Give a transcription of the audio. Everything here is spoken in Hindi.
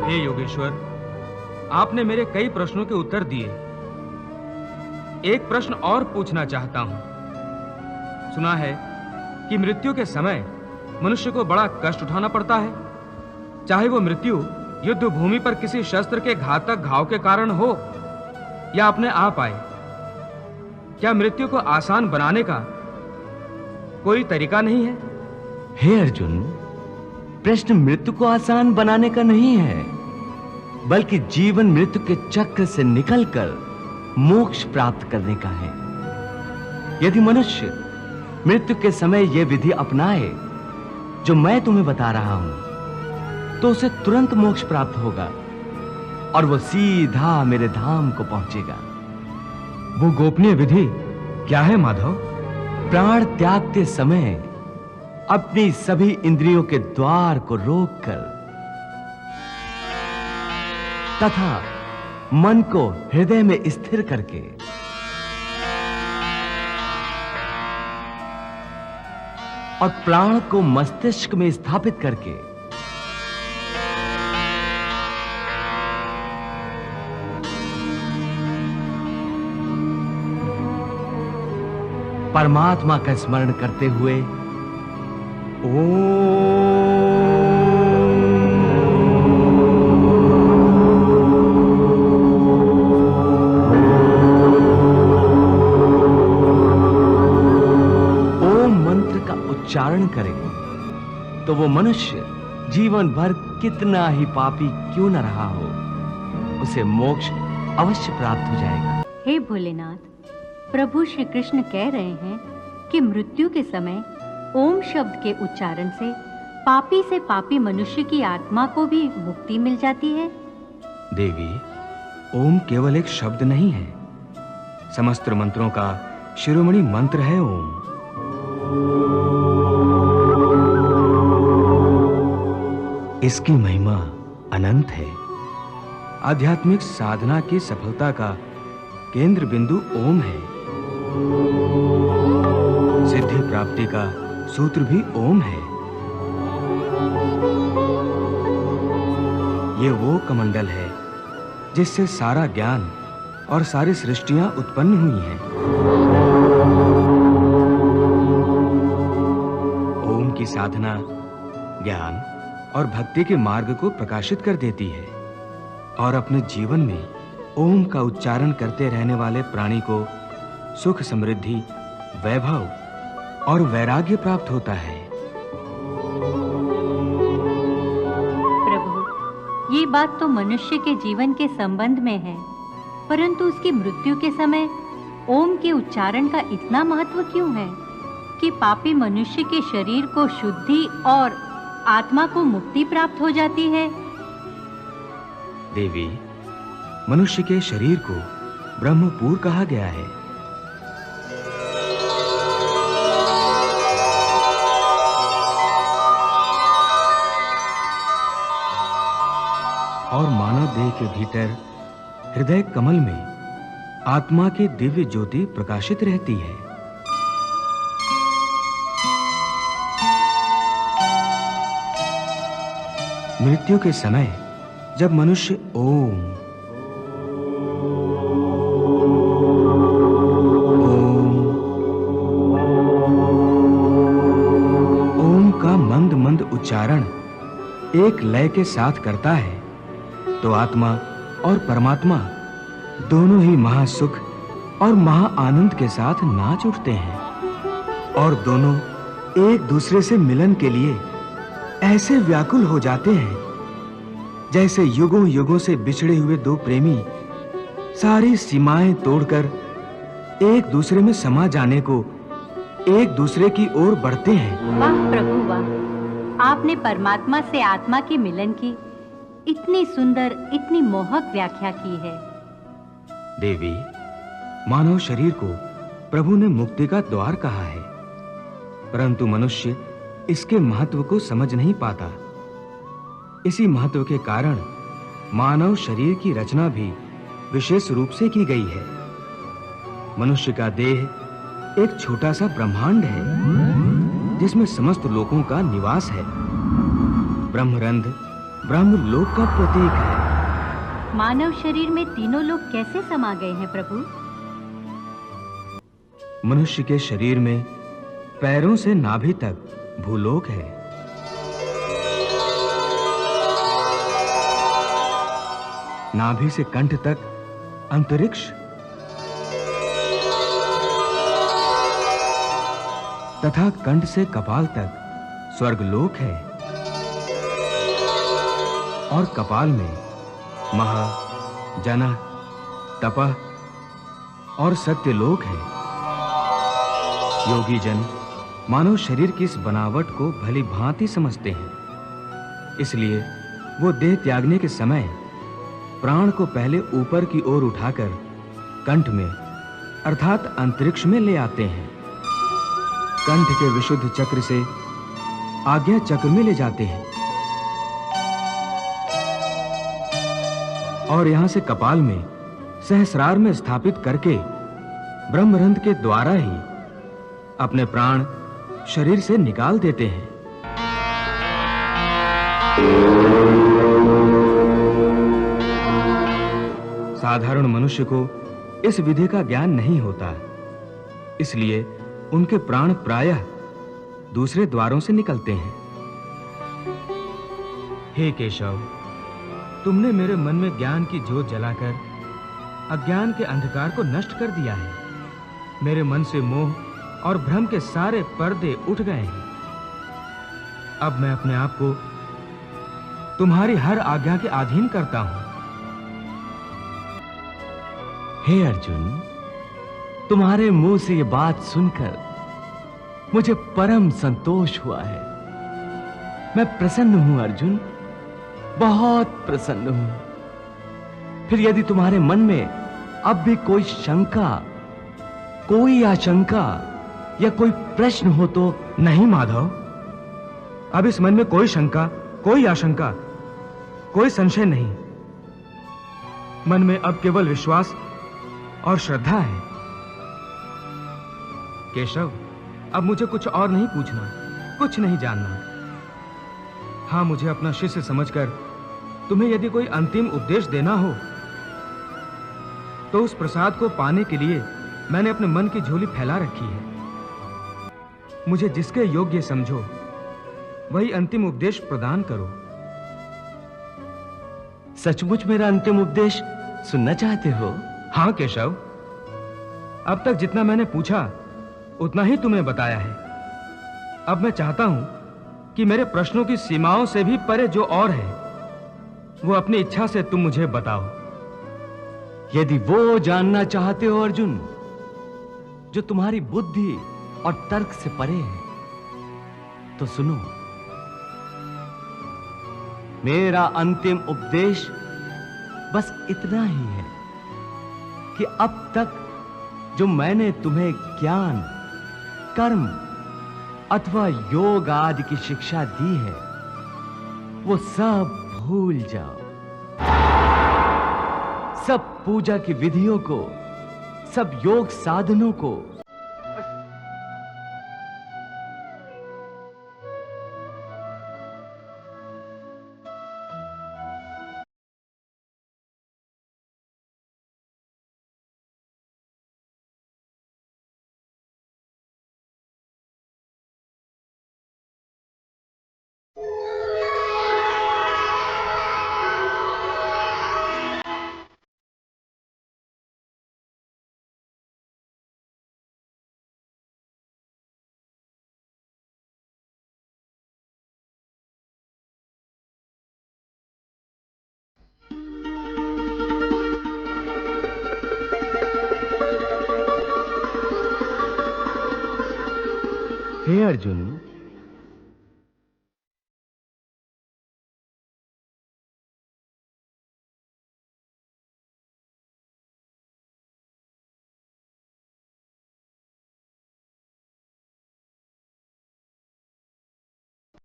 हे योगेश्वर, आपने मेरे कई प्रश्नों के उत्तर दिए। एक प्रश्न और पूछना चाहता हूं। सुना है कि मृत्यु के समय मनुष्य को बड़ा कष्ट उठाना पड़ता है, चाहे वो मृत्यु युद्ध भूमि पर किसी शस्त्र के घातक घाव के कारण हो या अपने आप आए। क्या मृत्यु को आसान बनाने का कोई तरीका नहीं है? हे अर्जुन, प्रश्न मृत्यु को आसान बनाने का नहीं है, बल्कि जीवन मृत्यु के चक्र से निकलकर मोक्ष प्राप्त करने का है। यदि मनुष्य मृत्यु के समय यह विधि अपनाए जो मैं तुम्हें बता रहा हूं, तो उसे तुरंत मोक्ष प्राप्त होगा और वो सीधा मेरे धाम को पहुंचेगा। वो गोपनीय विधि क्या है माधव? प्राण त्यागते समय अपनी सभी इंद्रियों के द्वार को रोककर तथा मन को हृदय में स्थिर करके और प्राण को मस्तिष्क में स्थापित करके परमात्मा का स्मरण करते हुए ओम मंत्र का उच्चारण करे तो वो मनुष्य जीवन भर कितना ही पापी क्यों न रहा हो, उसे मोक्ष अवश्य प्राप्त हो जाएगा। हे भोलेनाथ, प्रभु श्री कृष्ण कह रहे हैं कि मृत्यु के समय ओम शब्द के उच्चारण से पापी मनुष्य की आत्मा को भी मुक्ति मिल जाती है। देवी, ओम केवल एक शब्द नहीं है, समस्त मंत्रों का शिरोमणि मंत्र है ओम। इसकी महिमा अनंत है। आध्यात्मिक साधना की सफलता का केंद्र बिंदु ओम है। सिद्धि प्राप्ति का सूत्र भी ओम है। ये वो कमंडल है जिससे सारा ज्ञान और सारी सृष्टियां उत्पन्न हुई हैं। ओम की साधना ज्ञान और भक्ति के मार्ग को प्रकाशित कर देती है और अपने जीवन में ओम का उच्चारण करते रहने वाले प्राणी को सुख, समृद्धि, वैभव और वैराग्य प्राप्त होता है। प्रभु, ये बात तो मनुष्य के जीवन के संबंध में है, परंतु उसकी मृत्यु के समय ओम के उच्चारण का इतना महत्व क्यों है कि पापी मनुष्य के शरीर को शुद्धि और आत्मा को मुक्ति प्राप्त हो जाती है? देवी, मनुष्य के शरीर को ब्रह्मपुर कहा गया है। और मानव देह के भीतर हृदय कमल में आत्मा की दिव्य ज्योति प्रकाशित रहती है। मृत्यु के समय जब मनुष्य ओम का मंद मंद उच्चारण एक लय के साथ करता है, तो आत्मा और परमात्मा दोनों ही महासुख और महा आनंद के साथ नाच उठते हैं और दोनों एक दूसरे से मिलन के लिए ऐसे व्याकुल हो जाते हैं जैसे युगों युगों से बिछड़े हुए दो प्रेमी सारी सीमाएं तोड़कर एक दूसरे में समा जाने को एक दूसरे की ओर बढ़ते हैं। वाह प्रभु वाह, आपने परमात्मा से आत्मा के मिलन की इतनी सुंदर, इतनी मोहक व्याख्या की है। देवी, मानव शरीर को प्रभु ने मुक्ति का द्वार कहा है, परंतु मनुष्य इसके महत्व को समझ नहीं पाता। इसी महत्व के कारण मानव शरीर की रचना भी विशेष रूप से की गई है। मनुष्य का देह एक छोटा सा ब्रह्मांड है जिसमें समस्त लोकों का निवास है। ब्रह्मरंध्र ब्रह्मलोक का प्रतीक है। मानव शरीर में तीनों लोग कैसे समा गए हैं प्रभु? मनुष्य के शरीर में पैरों से नाभि तक भूलोक है। नाभि से कंठ तक अंतरिक्ष तथा कंठ से कपाल तक स्वर्गलोक है और कपाल में महा, जनः, तपः और सत्यलोक है। योगी जन मानव शरीर की इस बनावट को भली भांति समझते हैं, इसलिए वो देह त्यागने के समय प्राण को पहले ऊपर की ओर उठाकर कंठ में अर्थात अंतरिक्ष में ले आते हैं। कंठ के विशुद्ध चक्र से आज्ञा चक्र में ले जाते हैं और यहां से कपाल में सहस्रार में स्थापित करके ब्रह्मरंध्र के द्वारा ही अपने प्राण शरीर से निकाल देते हैं। साधारण मनुष्य को इस विधि का ज्ञान नहीं होता, इसलिए उनके प्राण प्रायः दूसरे द्वारों से निकलते हैं। हे केशव, तुमने मेरे मन में ज्ञान की ज्योत जलाकर अज्ञान के अंधकार को नष्ट कर दिया है। मेरे मन से मोह और भ्रम के सारे पर्दे उठ गए हैं। अब मैं अपने आप को तुम्हारी हर आज्ञा के अधीन करता हूं। हे अर्जुन, तुम्हारे मुंह से ये बात सुनकर मुझे परम संतोष हुआ है। मैं प्रसन्न हूं अर्जुन, बहुत प्रसन्न हूं। फिर यदि तुम्हारे मन में अब भी कोई शंका, कोई आशंका या कोई प्रश्न हो तो? नहीं माधव, अब इस मन में कोई शंका, कोई आशंका, कोई संशय नहीं। मन में अब केवल विश्वास और श्रद्धा है। केशव, अब मुझे कुछ और नहीं पूछना, कुछ नहीं जानना। हां, मुझे अपना शिष्य समझकर तुम्हें यदि कोई अंतिम उपदेश देना हो तो उस प्रसाद को पाने के लिए मैंने अपने मन की झोली फैला रखी है। मुझे जिसके योग्य समझो वही अंतिम उपदेश प्रदान करो। सचमुच मेरा अंतिम उपदेश सुनना चाहते हो? हां केशव, अब तक जितना मैंने पूछा उतना ही तुम्हें बताया है। अब मैं चाहता हूं कि मेरे प्रश्नों की सीमाओं से भी परे जो और है वो अपनी इच्छा से तुम मुझे बताओ। यदि वो जानना चाहते हो अर्जुन जो तुम्हारी बुद्धि और तर्क से परे है तो सुनो। मेरा अंतिम उपदेश बस इतना ही है कि अब तक जो मैंने तुम्हें ज्ञान, कर्म अथवा योग आदि की शिक्षा दी है वो सब भूल जाओ। सब पूजा की विधियों को, सब योग साधनों को हे अर्जुन,